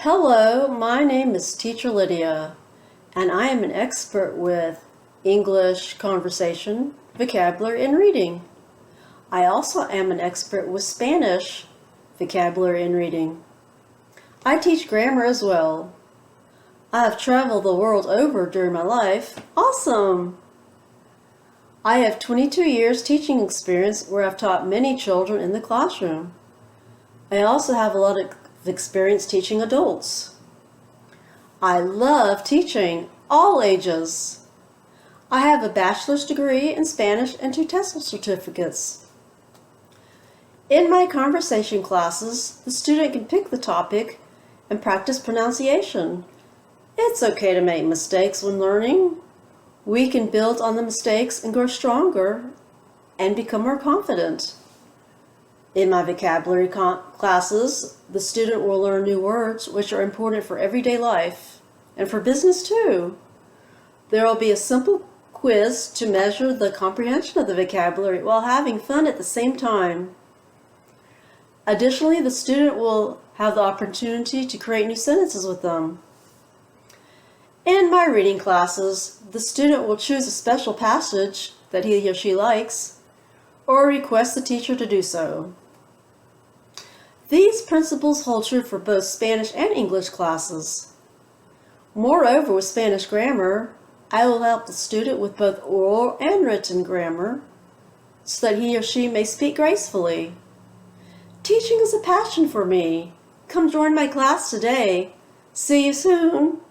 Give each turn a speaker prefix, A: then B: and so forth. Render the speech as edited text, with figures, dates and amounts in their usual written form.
A: Hello, my name is Teacher Lydia, and I am an expert with English conversation, vocabulary, and reading. I also am an expert with Spanish, vocabulary, and reading. I teach grammar as well. I have traveled the world over during my life. Awesome! I have 22 years teaching experience where I've taught many children in the classroom. I also have a lot of experience teaching adults. I love teaching all ages. I have a bachelor's degree in Spanish and 2 TESOL certificates. In my conversation classes, the student can pick the topic and practice pronunciation. It's okay to make mistakes when learning. We can build on the mistakes and grow stronger and become more confident. In my vocabulary classes, the student will learn new words which are important for everyday life and for business too. There will be a simple quiz to measure the comprehension of the vocabulary while having fun at the same time. Additionally, the student will have the opportunity to create new sentences with them. In my reading classes, the student will choose a special passage that he or she likes or request the teacher to do so. These principles hold true for both Spanish and English classes. Moreover, with Spanish grammar, I will help the student with both oral and written grammar so that he or she may speak gracefully. Teaching is a passion for me. Come join my class today. See you soon.